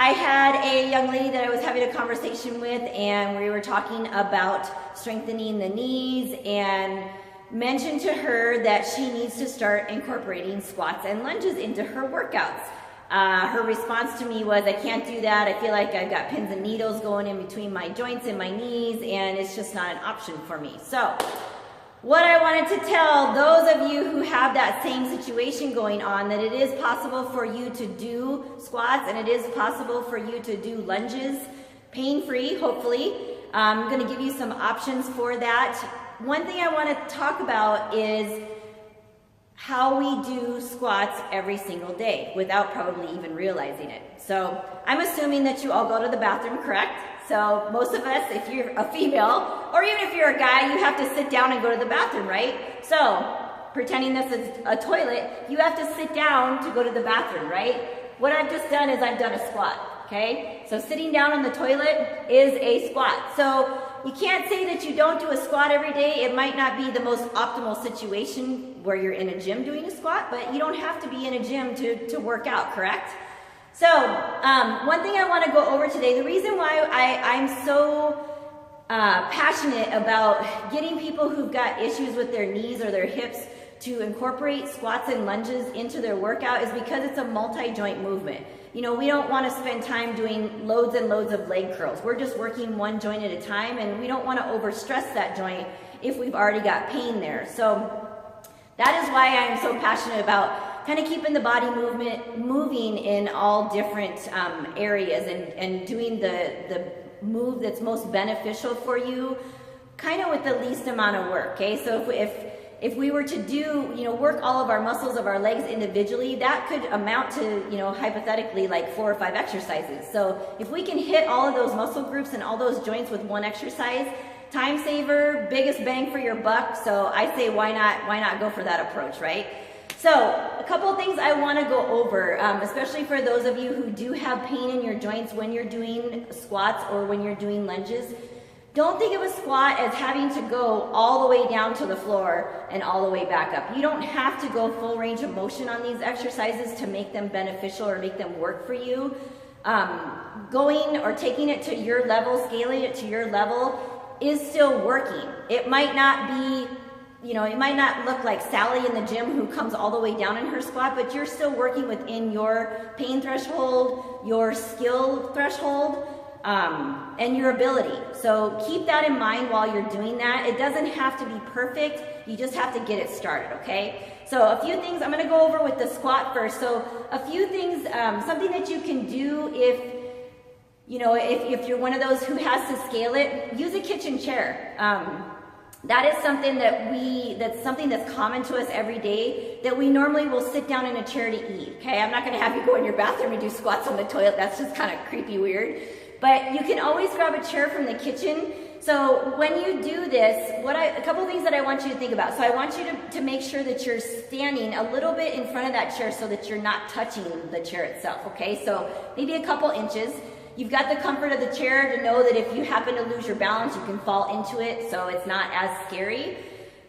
I had a young lady that I was having a conversation with, and we were talking about strengthening the knees, and mentioned to her that she needs to start incorporating squats and lunges into her workouts. Her response to me was, I can't do that. I feel like I've got pins and needles going in between my joints and my knees, and it's just not an option for me. So what I wanted to tell those of you who have that same situation going on, that it is possible for you to do squats and it is possible for you to do lunges pain-free, hopefully. I'm going to give you some options for that. One thing I want to talk about is how we do squats every single day without probably even realizing it. So I'm assuming that you all go to the bathroom, correct? So most of us, if you're a female, or even if you're a guy, you have to sit down and go to the bathroom, right? So pretending this is a toilet, you have to sit down to go to the bathroom, right? What I've just done is I've done a squat, okay? So sitting down on the toilet is a squat. So you can't say that you don't do a squat every day. It might not be the most optimal situation where you're in a gym doing a squat, but you don't have to be in a gym to work out, correct? So one thing I want to go over today, the reason why I'm so passionate about getting people who've got issues with their knees or their hips to incorporate squats and lunges into their workout is because it's a multi-joint movement. You know, we don't want to spend time doing loads and loads of leg curls. We're just working one joint at a time, and we don't want to overstress that joint if we've already got pain there. So that is why I'm so passionate about kind of keeping the body moving in all different areas and doing the move that's most beneficial for you, kind of with the least amount of work, okay? So if we were to do, you know, work all of our muscles of our legs individually, that could amount to, you know, hypothetically like 4 or 5 exercises. So if we can hit all of those muscle groups and all those joints with one exercise, time saver, biggest bang for your buck. So I say, why not go for that approach, right? So a couple of things I want to go over, especially for those of you who do have pain in your joints when you're doing squats or when you're doing lunges. Don't think of a squat as having to go all the way down to the floor and all the way back up. You don't have to go full range of motion on these exercises to make them beneficial or make them work for you. Going or taking it to your level, scaling it to your level is still working. It might not be, you know, it might not look like Sally in the gym who comes all the way down in her squat, but you're still working within your pain threshold, your skill threshold, and your ability. So keep that in mind while you're doing that. It doesn't have to be perfect. You just have to get it started, okay? So a few things I'm going to go over with the squat first. So a few things, something that you can do if, you know, if you're one of those who has to scale it, use a kitchen chair. That is something that's something that's common to us every day, that we normally will sit down in a chair to eat, okay? I'm not going to have you go in your bathroom and do squats on the toilet. That's just kind of creepy weird. But you can always grab a chair from the kitchen. So when you do this, a couple of things that I want you to think about. So I want you to make sure that you're standing a little bit in front of that chair so that you're not touching the chair itself, okay? So maybe a couple inches. You've got the comfort of the chair to know that if you happen to lose your balance, you can fall into it, so it's not as scary.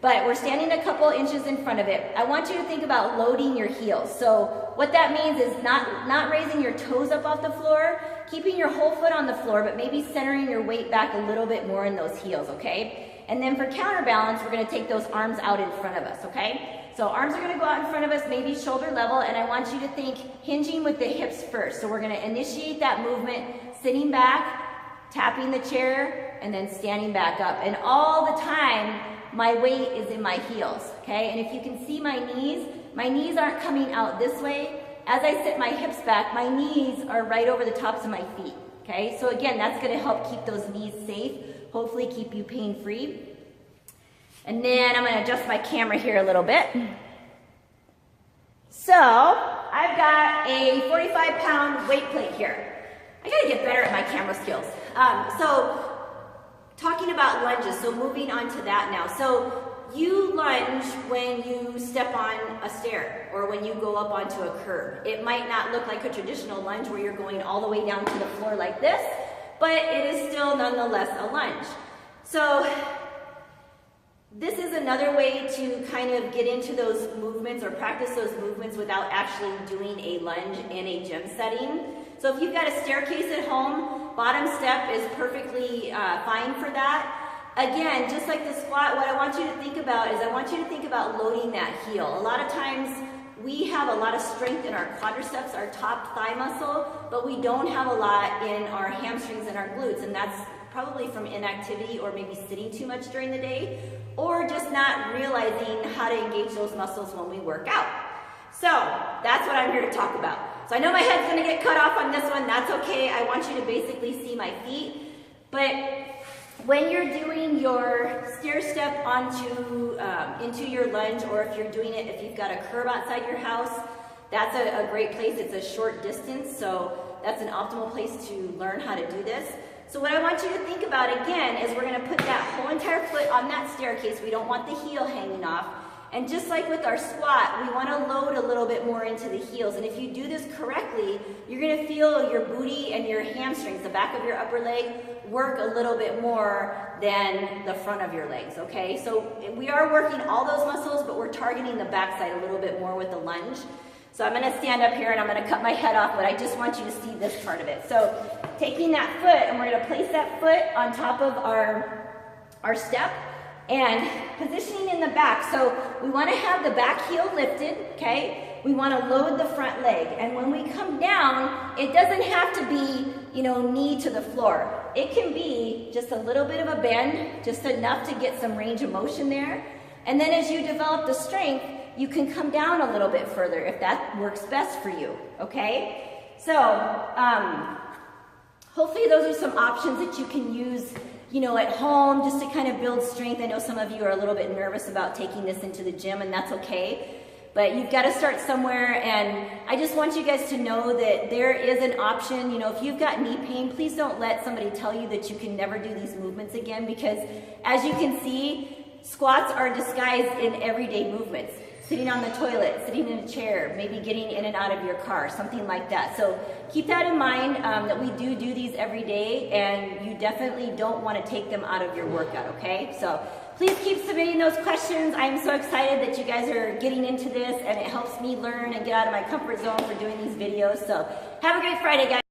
But we're standing a couple inches in front of it. I want you to think about loading your heels. So what that means is not raising your toes up off the floor, keeping your whole foot on the floor, but maybe centering your weight back a little bit more in those heels, okay? And then for counterbalance, we're gonna take those arms out in front of us, okay? So arms are gonna go out in front of us, maybe shoulder level, and I want you to think hinging with the hips first. So we're gonna initiate that movement, sitting back, tapping the chair, and then standing back up. And all the time, my weight is in my heels, okay? And if you can see my knees aren't coming out this way. As I sit my hips back, my knees are right over the tops of my feet, okay? So again, that's gonna help keep those knees safe, hopefully keep you pain-free. And then I'm gonna adjust my camera here a little bit. So I've got a 45-pound weight plate here. I gotta get better at my camera skills. So talking about lunges, so moving on to that now. So you lunge when you step on a stair or when you go up onto a curb. It might not look like a traditional lunge where you're going all the way down to the floor like this, but it is still nonetheless a lunge. So this is another way to kind of get into those movements or practice those movements without actually doing a lunge in a gym setting. So if you've got a staircase at home, bottom step is perfectly fine for that. Again, just like the squat, what I want you to think about is I want you to think about loading that heel. A lot of times we have a lot of strength in our quadriceps, our top thigh muscle, but we don't have a lot in our hamstrings and our glutes, and that's probably from inactivity or maybe sitting too much during the day, or just not realizing how to engage those muscles when we work out. So that's what I'm here to talk about. So I know my head's gonna get cut off on this one, that's okay. I want you to basically see my feet, but when you're doing your stair step onto into your lunge, or if you're doing it, if you've got a curb outside your house, that's a great place. It's a short distance, so that's an optimal place to learn how to do this. So what I want you to think about again is we're gonna put that whole entire foot on that staircase. We don't want the heel hanging off. And just like with our squat, we want to load a little bit more into the heels. And if you do this correctly, you're going to feel your booty and your hamstrings, the back of your upper leg, work a little bit more than the front of your legs, okay? So we are working all those muscles, but we're targeting the backside a little bit more with the lunge. So I'm going to stand up here and I'm going to cut my head off, but I just want you to see this part of it. So taking that foot, and we're going to place that foot on top of our step, and positioning in the back. So we want to have the back heel lifted, okay? We want to load the front leg. And when we come down, it doesn't have to be, knee to the floor. It can be just a little bit of a bend, just enough to get some range of motion there. And then as you develop the strength, you can come down a little bit further if that works best for you, okay? So hopefully those are some options that you can use at home, just to kind of build strength. I know some of you are a little bit nervous about taking this into the gym, and that's okay. But you've got to start somewhere, and I just want you guys to know that there is an option. If you've got knee pain, please don't let somebody tell you that you can never do these movements again, because as you can see, squats are disguised in everyday movements. Sitting on the toilet, sitting in a chair, maybe getting in and out of your car, something like that. So keep that in mind, that we do these every day, and you definitely don't want to take them out of your workout, okay? So please keep submitting those questions. I'm so excited that you guys are getting into this, and it helps me learn and get out of my comfort zone for doing these videos. So have a great Friday, guys.